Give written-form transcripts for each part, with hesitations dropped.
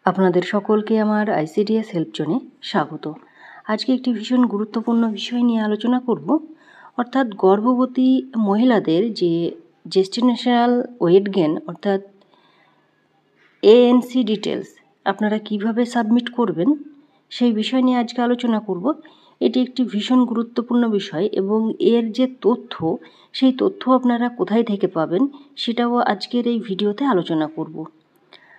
আপনাদের সকলকে আমার আইসিডিএস হেল্প জোনে স্বাগত। আজকে একটি ভীষণ গুরুত্বপূর্ণ বিষয় নিয়ে আলোচনা করব, অর্থাৎ গর্ভবতী মহিলাদের যে জেস্টিনেশনাল ওয়েট গেইন অর্থাৎ ANC ডিটেলস আপনারা কিভাবে সাবমিট করবেন সেই বিষয় নিয়ে আজকে আলোচনা করব। এটি একটি ভীষণ গুরুত্বপূর্ণ বিষয় এবং এর যে তথ্য সেই তথ্য আপনারা কোথায় থেকে পাবেন সেটাও আজকের এই ভিডিওতে আলোচনা করব।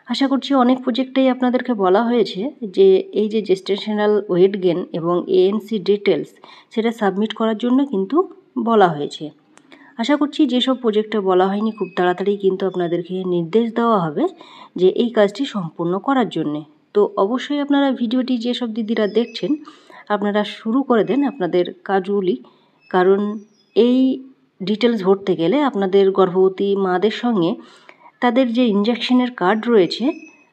আশা করছি অনেক প্রজেক্টেই আপনাদেরকে বলা হয়েছে যে এই যে জেস্টেশনাল ওয়েট গেইন এবং ANC ডিটেলস সেটা সাবমিট করার জন্য কিন্তু বলা হয়েছে। আশা করছি যেসব প্রজেক্টে বলা হয়নি খুব তাড়াতাড়ি কিন্তু আপনাদেরকে নির্দেশ দেওয়া হবে যে এই কাজটি সম্পূর্ণ করার জন্যে। তো অবশ্যই আপনারা ভিডিওটি যেসব দিদিরা দেখছেন আপনারা শুরু করে দেন আপনাদের কাজগুলি, কারণ এই ডিটেলস ভরতে গেলে আপনাদের গর্ভবতী মাদের সঙ্গে তাদের যে ইনজেকশনের কার্ড রয়েছে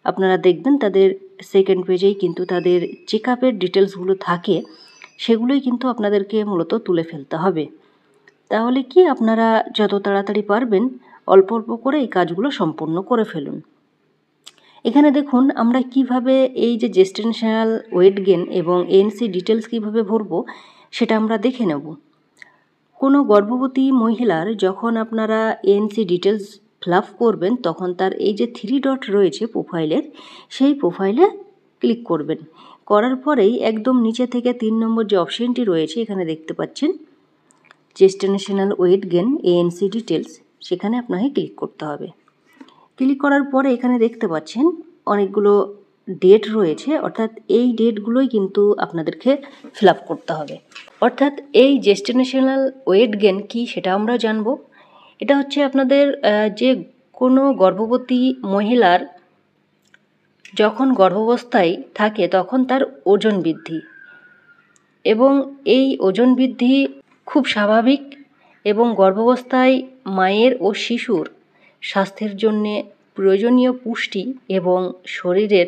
আপনারা দেখবেন তাদের সেকেন্ড পেজেই কিন্তু তাদের চেক আপের ডিটেলসগুলো থাকে, সেগুলোই কিন্তু আপনাদেরকে মূলত তুলে ফেলতে হবে। তাহলে কি আপনারা যত তাড়াতাড়ি পারবেন অল্প অল্প করে এই কাজগুলো সম্পূর্ণ করে ফেলুন। এখানে দেখুন আমরা কিভাবে এই যে জেস্টেশনাল ওয়েট গেইন এবং ANC ডিটেলস কিভাবে ভরবো সেটা আমরা দেখে নেব। কোনো গর্ভবতী মহিলার যখন আপনারা ANC ডিটেলস ফিল আপ করবেন তখন তার এই যে 3 ডট রয়েছে প্রোফাইলের, সেই প্রোফাইলে ক্লিক করবেন। করার পরেই একদম নিচে থেকে 3 নম্বর যে অপশানটি রয়েছে এখানে দেখতে পাচ্ছেন gestational weight gain ANC details, সেখানে আপনাকে ক্লিক করতে হবে। ক্লিক করার পরে এখানে দেখতে পাচ্ছেন অনেকগুলো ডেট রয়েছে, অর্থাৎ এই ডেটগুলোই কিন্তু আপনাদেরকে ফিল আপ করতে হবে। অর্থাৎ এই জেস্টেশনাল ওয়েট গেইন কী সেটা আমরা জানব। এটা হচ্ছে আপনাদের যে কোনো গর্ভবতী মহিলার যখন গর্ভাবস্থায় থাকে তখন তার ওজন বৃদ্ধি, এবং এই ওজন বৃদ্ধি খুব স্বাভাবিক এবং গর্ভাবস্থায় মায়ের ও শিশুর স্বাস্থ্যের জন্যে প্রয়োজনীয় পুষ্টি এবং শরীরের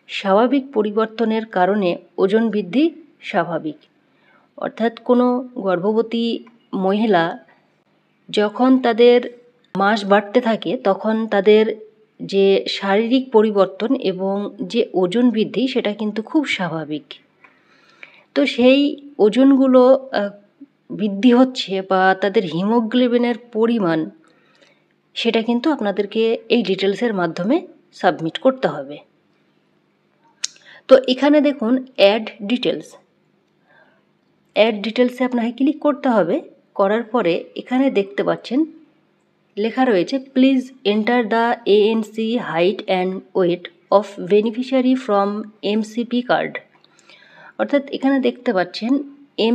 স্বাভাবিক পরিবর্তনের কারণে ওজন বৃদ্ধি স্বাভাবিক। অর্থাৎ কোনো গর্ভবতী মহিলা যখন তাদের মাস বাড়তে থাকে তখন তাদের যে শারীরিক পরিবর্তন এবং যে ওজন বৃদ্ধি সেটা কিন্তু খুব স্বাভাবিক। তো সেই ওজনগুলো বৃদ্ধি হচ্ছে বা তাদের হিমোগ্লোবিনের পরিমাণ সেটা কিন্তু আপনাদেরকে এই ডিটেলসের মাধ্যমে সাবমিট করতে হবে। তো এখানে দেখুন অ্যাড ডিটেলসে আপনাকে ক্লিক করতে হবে। করার পরে এখানে দেখতে পাচ্ছেন লেখা রয়েছে please enter the ANC height and weight of beneficiary from MCP card. অর্থাৎ এখানে দেখতে পাচ্ছেন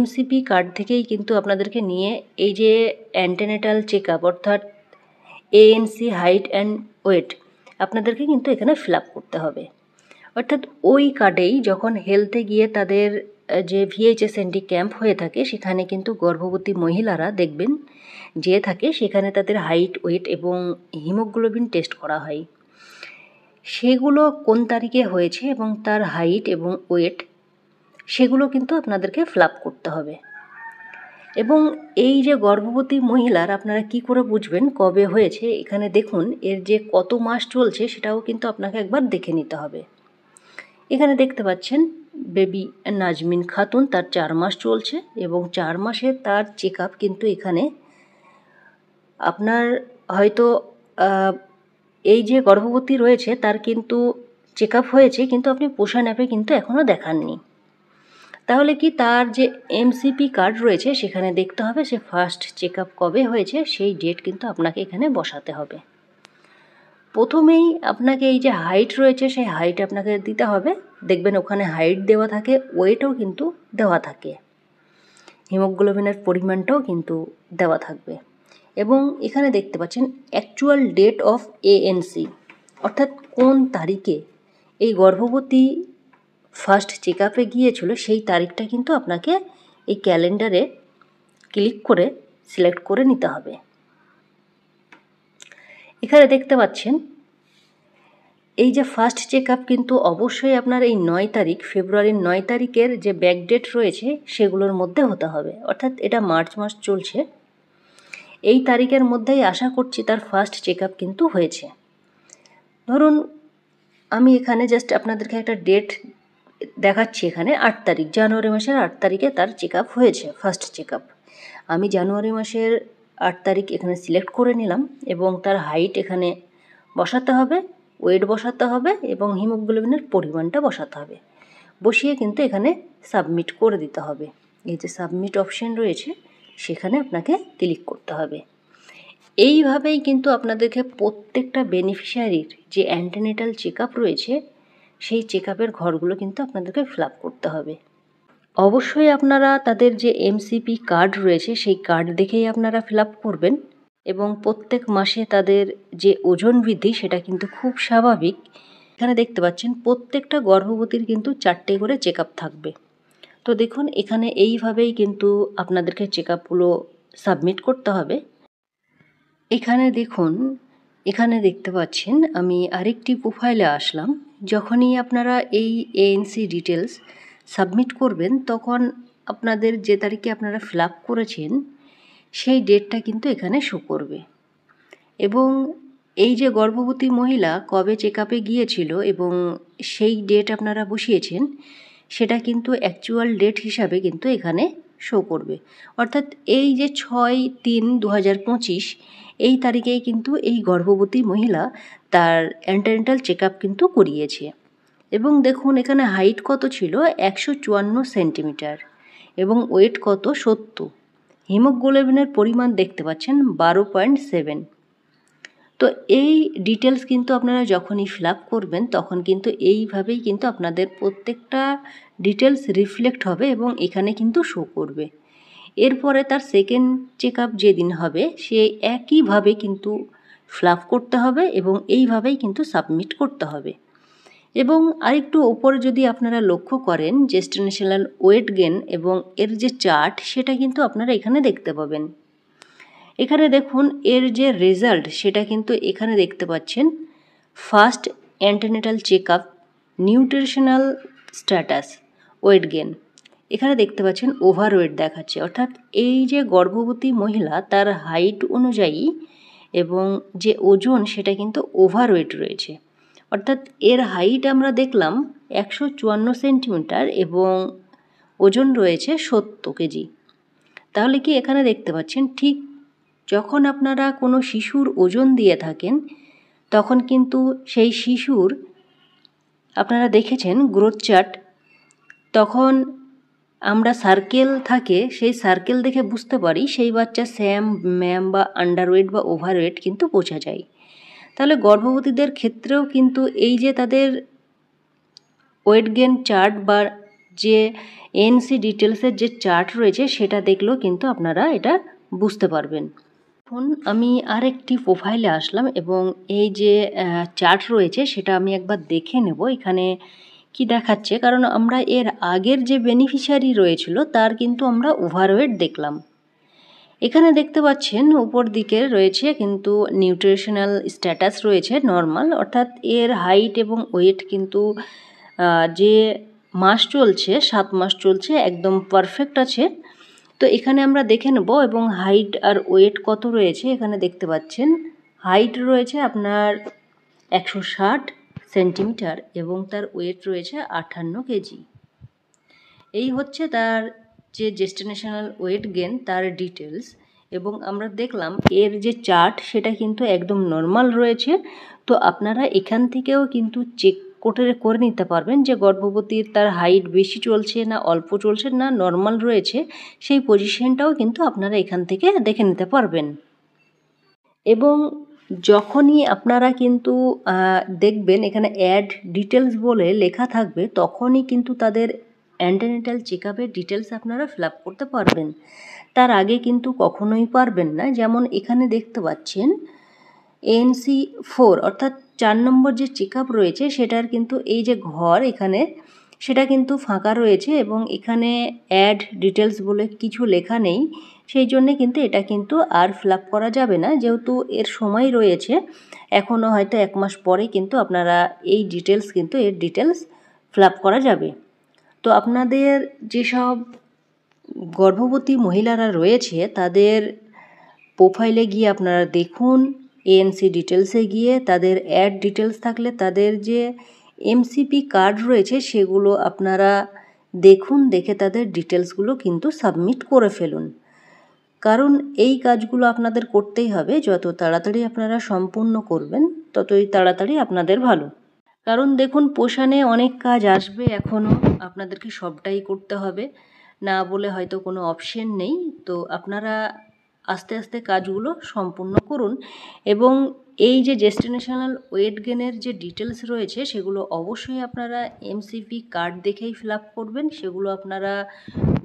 MCP কার্ড থেকেই কিন্তু আপনাদেরকে নিয়ে এই যে অ্যান্টেনেটাল চেক আপ অর্থাৎ ANC হাইট অ্যান্ড ওয়েট আপনাদেরকে কিন্তু এখানে ফিল আপ করতে হবে। অর্থাৎ ওই কার্ডেই যখন হেলথে গিয়ে তাদের যে VHSND ক্যাম্প হয়ে থাকে সেখানে কিন্তু গর্ভবতী মহিলারা দেখবেন যে থাকে, সেখানে তাদের হাইট ওয়েট এবং হিমোগ্লোবিন টেস্ট করা হয়। সেগুলো কোন তারিখে হয়েছে এবং তার হাইট এবং ওয়েট সেগুলো কিন্তু আপনাদেরকে ফিল আপ করতে হবে। এবং এই যে গর্ভবতী মহিলার আপনারা কি করে বুঝবেন কবে হয়েছে, এখানে দেখুন এর যে কত মাস চলছে সেটাও কিন্তু আপনাকে একবার দেখে নিতে হবে। এখানে দেখতে পাচ্ছেন বেবি নাজমিন খাতুন, তার 4 মাস চলছে এবং 4 মাসে তার চেক আপ কিন্তু এখানে আপনার হয়তো এই যে গর্ভবতী রয়েছে তার কিন্তু চেক আপ হয়েছে কিন্তু আপনি পোষণ অ্যাপে কিন্তু এখনও দেখাননি। তাহলে কি তার যে MCP কার্ড রয়েছে সেখানে দেখতে হবে সে ফার্স্ট চেক আপ কবে হয়েছে, সেই ডেট কিন্তু আপনাকে এখানে বসাতে হবে। প্রথমেই আপনাকে এই যে হাইট রয়েছে সেই হাইট আপনাকে দিতে হবে। দেখবেন ওখানে হাইট দেওয়া থাকে, ওয়েটও কিন্তু দেওয়া থাকে, হিমোগ্লোবিনের পরিমাণটাও কিন্তু দেওয়া থাকবে। এবং এখানে দেখতে পাচ্ছেন অ্যাকচুয়াল ডেট অফ ANC, অর্থাৎ কোন তারিখে এই গর্ভবতী ফার্স্ট চেক আপে গিয়েছিল সেই তারিখটা কিন্তু আপনাকে এই ক্যালেন্ডারে ক্লিক করে সিলেক্ট করে নিতে হবে। এখানে দেখতে পাচ্ছেন এই যে ফার্স্ট চেক আপ কিন্তু অবশ্যই আপনার এই 9 তারিখ ফেব্রুয়ারির 9 তারিখের যে ব্যাক ডেট রয়েছে সেগুলোর মধ্যে হতে হবে। অর্থাৎ এটা মার্চ মাস চলছে, এই তারিখের মধ্যেই আশা করছি তার ফার্স্ট চেক আপ কিন্তু হয়েছে। ধরুন আমি এখানে জাস্ট আপনাদেরকে একটা ডেট দেখাচ্ছি। এখানে 8 তারিখ, জানুয়ারি মাসের 8 তারিখে তার চেক আপ হয়েছে, ফার্স্ট চেক আপ। আমি জানুয়ারি মাসের 8 তারিখ এখানে সিলেক্ট করে নিলাম এবং তার হাইট এখানে বসাতে হবে, ওয়েট বসাতে হবে এবং হিমোগ্লোবিনের পরিমাণটা বসাতে হবে। বসিয়ে কিন্তু এখানে সাবমিট করে দিতে হবে। এই যে সাবমিট অপশন রয়েছে সেখানে আপনাকে ক্লিক করতে হবে। এইভাবেই কিন্তু আপনাদেরকে প্রত্যেকটা বেনিফিশিয়ারির যে অ্যান্টিনেটাল চেক আপ রয়েছে সেই চেক আপের ঘরগুলো কিন্তু আপনাদেরকে ফিল আপ করতে হবে। অবশ্যই আপনারা তাদের যে এমসিপি কার্ড রয়েছে সেই কার্ড দেখেই আপনারা ফিল আপ করবেন এবং প্রত্যেক মাসে তাদের যে ওজন বৃদ্ধি সেটা কিন্তু খুব স্বাভাবিক। এখানে দেখতে পাচ্ছেন প্রত্যেকটা গর্ভবতীর কিন্তু 4টে করে চেক আপ থাকবে। তো দেখুন এখানে এইভাবেই কিন্তু আপনাদেরকে চেক আপগুলো সাবমিট করতে হবে। এখানে দেখুন, এখানে দেখতে পাচ্ছেন আমি আরেকটি প্রোফাইলে আসলাম। যখনই আপনারা এই এএনসি ডিটেলস সাবমিট করবেন তখন আপনাদের যে তারিখে আপনারা ফিল আপ করেছেন সেই ডেটটা কিন্তু এখানে শো করবে এবং এই যে গর্ভবতী মহিলা কবে চেক আপে গিয়েছিল এবং সেই ডেট আপনারা বসিয়েছেন সেটা কিন্তু অ্যাকচুয়াল ডেট হিসাবে কিন্তু এখানে শো করবে। অর্থাৎ এই যে 6/3/2025 এই তারিখেই কিন্তু এই গর্ভবতী মহিলা তার অ্যান্টিনেটাল চেক আপ কিন্তু করিয়েছে এবং দেখুন এখানে হাইট কত ছিল 154 সেন্টিমিটার এবং ওয়েট কত 70। হিমোগ্লোবিনের পরিমাণ দেখতে পাচ্ছেন 12.7। তো এই ডিটেলস কিন্তু আপনারা যখনই ফিল আপ করবেন তখন কিন্তু এইভাবেই কিন্তু আপনাদের প্রত্যেকটা ডিটেলস রিফ্লেক্ট হবে এবং এখানে কিন্তু শো করবে। এরপরে তার সেকেন্ড চেক আপ যেদিন হবে সে একইভাবে কিন্তু ফিল আপ করতে হবে এবং এইভাবেই কিন্তু সাবমিট করতে হবে। এবং আরেকটু ওপরে যদি আপনারা লক্ষ্য করেন জেস্টিনেশনাল ওয়েট গেন এবং এর যে চার্ট সেটা কিন্তু আপনারা এখানে দেখতে পাবেন। এখানে দেখুন এর যে রেজাল্ট সেটা কিন্তু এখানে দেখতে পাচ্ছেন। First antenatal check up, nutritional status, weight gain. এখানে দেখতে পাচ্ছেন ওভারওয়েট দেখাচ্ছে, অর্থাৎ এই যে গর্ভবতী মহিলা তার হাইট অনুযায়ী এবং যে ওজন সেটা কিন্তু ওভারওয়েট রয়েছে। অর্থাৎ এর হাইট আমরা দেখলাম 154 সেন্টিমিটার এবং ওজন রয়েছে 70 কেজি। তাহলে কি এখানে দেখতে পাচ্ছেন ঠিক যখন আপনারা কোনো শিশুর ওজন দিয়ে থাকেন তখন কিন্তু সেই শিশুর আপনারা দেখেছেন গ্রোথ চার্ট, তখন আমরা সার্কেল থাকে সেই সার্কেল দেখে বুঝতে পারি সেই বাচ্চা স্যাম ম্যাম বা আন্ডারওয়েট বা ওভারওয়েট কিন্তু বোঝা যায়। তাহলে গর্ভবতীদের ক্ষেত্রেও কিন্তু এই যে তাদের ওয়েট গেন চার্ট বা যে এনসি ডিটেলসের যে চার্ট রয়েছে সেটা দেখলেও কিন্তু আপনারা এটা বুঝতে পারবেন। এখন আমি আরেকটি প্রোফাইলে আসলাম এবং এই যে চার্ট রয়েছে সেটা আমি একবার দেখে নেব এখানে কি দেখাচ্ছে, কারণ আমরা এর আগের যে বেনিফিশিয়ারি রয়েছিল তার কিন্তু আমরা ওভারওয়েট দেখলাম। এখানে দেখতে পাচ্ছেন উপর দিকে রয়েছে কিন্তু নিউট্রিশনাল স্ট্যাটাস রয়েছে নর্মাল, অর্থাৎ এর হাইট এবং ওয়েট কিন্তু যে মাস চলছে 7 মাস চলছে একদম পারফেক্ট আছে। তো এখানে আমরা দেখে নেব এবং হাইট আর ওয়েট কত রয়েছে এখানে দেখতে পাচ্ছেন। হাইট রয়েছে আপনার 160 সেন্টিমিটার এবং তার ওয়েট রয়েছে 58 কেজি। এই হচ্ছে তার যে জেস্টিনেশনাল ওয়েট গেন তার ডিটেলস এবং আমরা দেখলাম এর যে চার্ট সেটা কিন্তু একদম নর্মাল রয়েছে। তো আপনারা এখান থেকেও কিন্তু চেক করে নিতে পারবেন যে গর্ভবতীর তার হাইট বেশি চলছে না অল্প চলছে না নর্মাল রয়েছে, সেই পজিশনটাও কিন্তু আপনারা এখান থেকে দেখে নিতে পারবেন। এবং যখনই আপনারা কিন্তু দেখবেন এখানে অ্যাড ডিটেলস বলে লেখা থাকবে তখনই কিন্তু তাদের অ্যান্টিনেটাল চেক আপের ডিটেলস আপনারা ফিল আপ করতে পারবেন, তার আগে কিন্তু কখনোই পারবেন না। যেমন এখানে দেখতে পাচ্ছেন ANC4 অর্থাৎ 4 নম্বর যে চেক আপ রয়েছে সেটার কিন্তু এই যে ঘর এখানে সেটা কিন্তু ফাঁকা রয়েছে এবং এখানে অ্যাড ডিটেলস বলে কিছু লেখা নেই, সেই জন্যে কিন্তু এটা কিন্তু আর ফিল আপ করা যাবে না, যেহেতু এর সময় রয়েছে এখনও হয়তো 1 মাস পরে কিন্তু আপনারা এই ডিটেলস কিন্তু এর ডিটেলস ফিল আপ করা যাবে। তো আপনাদের যেসব গর্ভবতী মহিলারা রয়েছে তাদের প্রোফাইলে গিয়ে আপনারা দেখুন, এএনসি ডিটেলসে গিয়ে তাদের অ্যাড ডিটেলস থাকলে তাদের যে এমসিপি কার্ড রয়েছে সেগুলো আপনারা দেখুন, দেখে তাদের ডিটেলসগুলো কিন্তু সাবমিট করে ফেলুন। কারণ এই কাজগুলো আপনাদের করতেই হবে, যত তাড়াতাড়ি আপনারা সম্পূর্ণ করবেন ততই তাড়াতাড়ি আপনাদের ভালো। কারণ দেখুন, পোষণে অনেক কাজ আসবে, এখনও আপনাদেরকে সবটাই করতে হবে, না বলে হয়তো কোনো অপশন নেই। তো আপনারা আস্তে আস্তে কাজগুলো সম্পূর্ণ করুন এবং এই যে ডেস্টিনেশনাল ওয়েট গেনের যে ডিটেলস রয়েছে সেগুলো অবশ্যই আপনারা এমসিপি কার্ড দেখেই ফিল আপ করবেন। সেগুলো আপনারা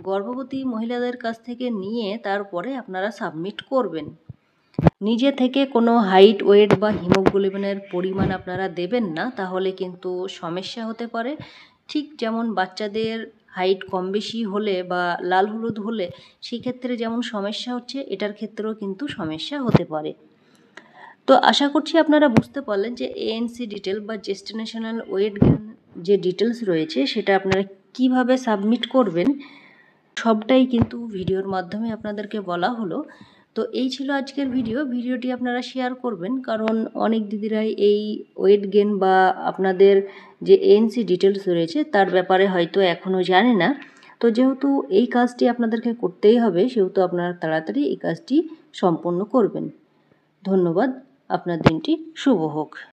গর্ভবতী মহিলাদের কাছ থেকে নিয়ে তারপরে আপনারা সাবমিট করবেন। নিজে থেকে কোনো হাইট, ওয়েট বা হিমোগ্লোবিনের পরিমাণ আপনারা দেবেন না, তাহলে কিন্তু সমস্যা হতে পারে। ঠিক যেমন বাচ্চাদের হাইট কম বেশি হলে বা লাল হলুদ হলে সেক্ষেত্রে যেমন সমস্যা হচ্ছে, এটার ক্ষেত্রেও কিন্তু সমস্যা হতে পারে। তো আশা করছি আপনারা বুঝতে পারলেন যে এএনসি ডিটেল বা ডেস্টিনেশনাল ওয়েট গেন যে ডিটেলস রয়েছে সেটা আপনারা কিভাবে সাবমিট করবেন, সবটাই কিন্তু ভিডিওর মাধ্যমে আপনাদেরকে বলা হলো। তো এই ছিল আজকের ভিডিওটি আপনারা শেয়ার করবেন, কারণ অনেক দিদিরাই এই ওয়েট গেন বা আপনাদের যে এএনসি ডিটেলস রয়েছে তার ব্যাপারে হয়তো এখনও জানে না। তো যেহেতু এই কাজটি আপনাদেরকে করতেই হবে, সেহেতু আপনারা তাড়াতাড়ি এই কাজটি সম্পন্ন করবেন। ধন্যবাদ, আপনার দিনটি শুভ হোক।